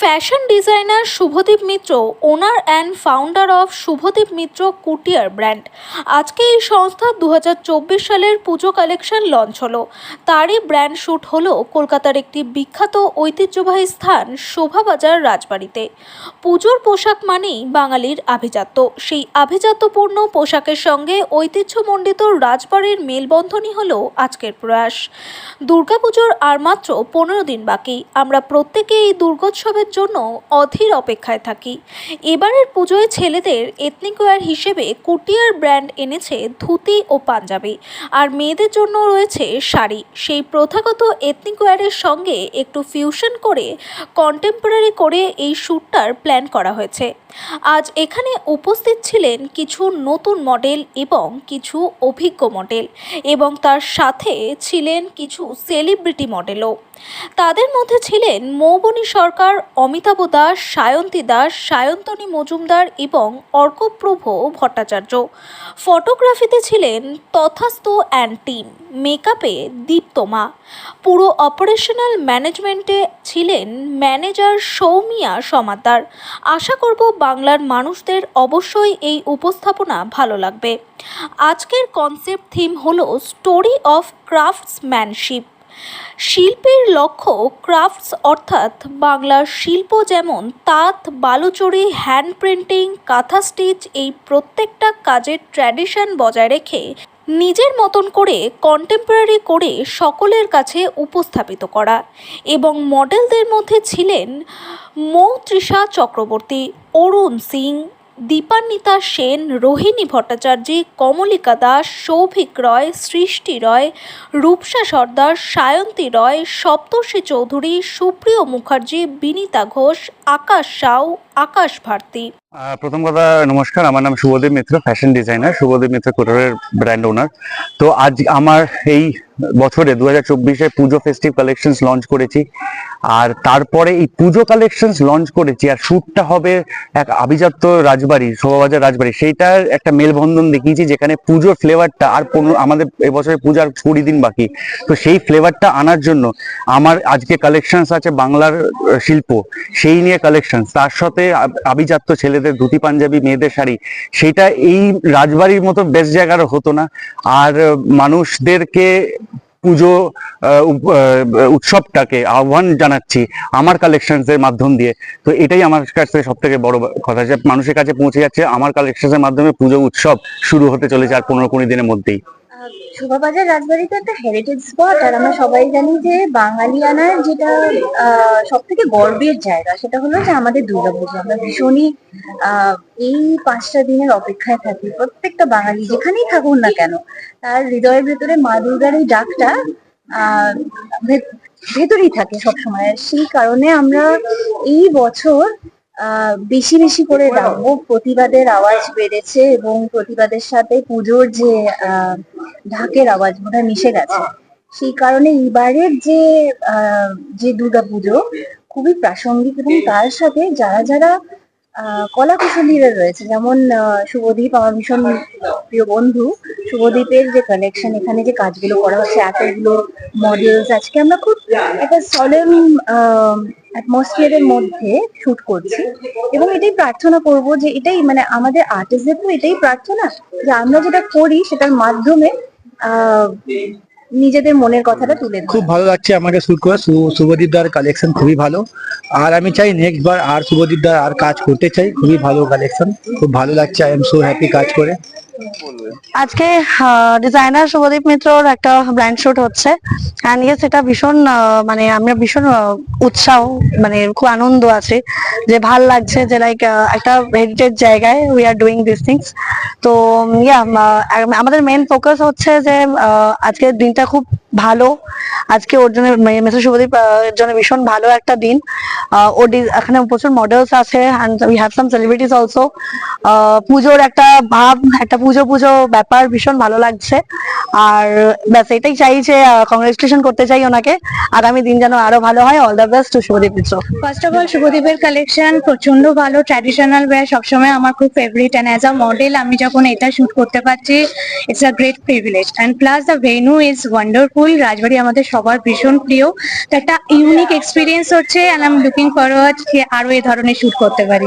Fashion designer Subhadeep Mitra, owner and founder of Subhadeep Mitra Kutiyar brand. আজকে এই সংস্থা 2024 সালের পুজো কালেকশন লঞ্চ হলো। তারই ব্র্যান্ড শ্যুট হলো কলকাতার একটি বিখ্যাত ঐতিহ্যবাহী স্থান শোভাবাজার রাজবাড়িতে। পুজোর পোশাক মানেই বাঙালির আভিজাত্য। সেই আভিজাত্যপূর্ণ পোশাকের সঙ্গে ঐতিহ্যমণ্ডিত রাজবাড়ির মেলবন্ধনই হলো আজকের প্রয়াস। দুর্গাপুজোর আর মাত্র 15 দিন বাকি। আমরা প্রত্যেকে এই দুর্গোৎসবের জন্য অধীর অপেক্ষায় থাকি। এবারের পুজোয় ছেলেদের এথনিক ওয়্যার হিসেবে কুটিয়ার ব্র্যান্ড এনেছে ধুতি ও পাঞ্জাবি, আর মেয়েদের জন্য রয়েছে শাড়ি। সেই প্রথাগত এথনিক ওয়্যারের সঙ্গে একটু ফিউশন করে কন্টেম্পোরারি করে এই শ্যুটটার প্ল্যান করা হয়েছে। আজ এখানে উপস্থিত ছিলেন কিছু নতুন মডেল এবং কিছু অভিজ্ঞ মডেল, এবং তার সাথে ছিলেন কিছু সেলিব্রিটি মডেলও। তাদের মধ্যে ছিলেন মৌবনী সরকার, অমিতাভ দাস, সায়ন্তী দাস, সায়ন্তনী মজুমদার এবং অর্কপ্রভ ভট্টাচার্য। ফটোগ্রাফিতে ছিলেন তথাস্ত অ্যান্ড টিম, মেকআপে দীপ্তমা, পুরো অপারেশনাল ম্যানেজমেন্টে ছিলেন ম্যানেজার সৌমিয়া সমাদ্দার। আশা করব বাংলার মানুষদের অবশ্যই এই উপস্থাপনা ভালো লাগবে। আজকের কনসেপ্ট থিম হলো স্টোরি অফ ক্রাফটসম্যানশিপ। শিল্পের লক্ষ্য ক্রাফটস অর্থাৎ বাংলার শিল্প, যেমন তাঁত, বালুচরী, হ্যান্ড প্রিন্টিং, কাঁথা স্টিচ, এই প্রত্যেকটা কাজের ট্র্যাডিশন বজায় রেখে নিজের মতন করে কন্টেম্পোরারি করে সকলের কাছে উপস্থাপিত করা। এবং মডেলদের মধ্যে ছিলেন মৌত্রিষা চক্রবর্তী, অরুণ সিং, দীপান্বিতা সেন, রোহিণী ভট্টাচার্য, কমলিকা দাস, সৌভিক রয়, সৃষ্টি রয়, রূপসা সর্দার, সায়ন্তী রয়, সপ্তর্ষি চৌধুরী, সুপ্রিয় মুখার্জি, বিনীতা ঘোষ, আকাশ সাউ, আকাশ ভারতী। প্রথম কথা, নমস্কার, আমার নাম শুভদীপ মিত্র, ফ্যাশন ডিজাইনার, শুভদীপ মিত্র কুটিয়ারের ব্র্যান্ড ওনার। তো আজ আমার এই বছরে 2024-এ পুজো ফেস্টিভ কালেকশনস লঞ্চ করেছি, আর তারপরে এই পুজো কালেকশনস লঞ্চ করেছি, আর শ্যুটটা হবে এক আভিজাত্য রাজবাড়ি, শোভাবাজার রাজবাড়ি। সেইটার একটা মেলবন্ধন দেখিয়েছি, যেখানে পুজোর ফ্লেভারটা আর আমাদের এবছরে পূজার 20 দিন বাকি। তো সেই ফ্লেভারটা আনার জন্য আমার আজকে কালেকশনস আছে বাংলার শিল্প, সেই নিয়ে কালেকশনস, তার সাথে আভিজাত্য ছেলেদের ধুতি পাঞ্জাবি, মেয়েদের শাড়ি। সেইটা এই রাজবাড়ির মতো বেস্ট জায়গারও হতো না। আর মানুষদেরকে পুজো উৎসবটাকে আহ্বান জানাচ্ছি আমার কালেকশনসের মাধ্যম দিয়ে। তো এটাই আমার কাছে সব থেকে বড় কথা, যে মানুষের কাছে পৌঁছে যাচ্ছে আমার কালেকশনের মাধ্যমে। পুজো উৎসব শুরু হতে চলেছে আর 15-20 দিনের মধ্যেই। শোভাবাজার রাজবাড়ি তো একটা হেরিটেজ স্পট, আর আমরা সবাই জানি যে বাঙালিয়ানার যেটা সব থেকে গর্বের জায়গা, সেটা হলো যে আমাদের দুর্গাপুজো। আমরা ভীষণই এই 5টা দিনের অপেক্ষায় থাকি। প্রত্যেকটা বাঙালি যেখানেই থাকুন না কেন, তার হৃদয়ের ভেতরে মা দুর্গার এই ডাকটা ভেতরেই থাকে সবসময়। সেই কারণে আমরা এই বছর বেশি বেশি করে রাখবো। প্রতিবাদের আওয়াজ বেড়েছে এবং প্রতিবাদের সাথে পুজোর যে ঢাকের আওয়াজ বোধহয় মিশে গেছে। সেই কারণে এবারের যে দুর্গা পুজো খুবই প্রাসঙ্গিক, এবং তার সাথে যারা যারা কলা কুশলীরা রয়েছে, যেমন শুভদীপ আমার ভীষণ প্রিয় বন্ধু। শুভদীপের যে কালেকশন, এখানে যে কাজগুলো করা হচ্ছে, এতগুলো মডেলস, আজকে আমরা খুব একটা সলেম অ্যাটমসফিয়ারের মধ্যে শুট করছি। এবং এটাই প্রার্থনা করব যে এটাই মানে আমাদের আর্টিস্টদের তো এটাই প্রার্থনা, যে আমরা যেটা করি সেটার মাধ্যমে নিজেদের মনের কথাটা তুলে ধরি। খুব ভালো লাগছে আমাকে শুট করে। শুভদীপ দার কালেকশন খুবই ভালো, আর আমি চাই নেক্সট বার আর শুভদীপ দার আর কাজ করতে চাই। খুবই ভালো কালেকশন, খুব ভালো লাগছে। আই এম সো হ্যাপি কাজ করে। আজকে ডিজাইনার শুভদীপ মিত্রর একটা ব্র্যান্ড শুট হচ্ছে, এন্ড ইয়েস এটা ভীষণ মানে আমরা ভীষণ উৎসাহ, মানে খুব আনন্দ আছে, যে ভাল লাগছে যে লাইক একটা হেরিটেজ জায়গায় we are doing this things. তো আমাদের মেন ফোকাস হচ্ছে যে আজকের দিনটা খুব ভালো। আজকে ওর জন্য মিস্টার শুভদীপ এর জন্য ভীষণ ভালো একটা দিন। ওর এখানে প্রচুর মডেলস আছে, and we have some celebrities also. পুজোর একটা ভাব, একটা পুজো পুজো ব্যাপার ভীষণ ভালো লাগছে। আর ব্যাস এটাই চাই, যে কংগ্রেচুলেশন করতে চাই ওনাকে। আগামী দিন যেন আরো ভালো হয়। All the best to Subhadeep Mitra. First of all, শুভদীপের কালেকশন প্রচন্ড ভালো। ট্র্যাডিশনাল ওয়্যার সবসময় আমার খুব favourite, and as a model আমি যখন যখন এটা শুট করতে পারছি, it's a great privilege. And plus the venue is wonderful. Rajbari আমাদের সবার ভীষণ প্রিয়, তো একটা ইউনিক এক্সপিরিয়েন্স হচ্ছে, and I am looking forward যে আরো এই ধরনের শুট করতে পারি।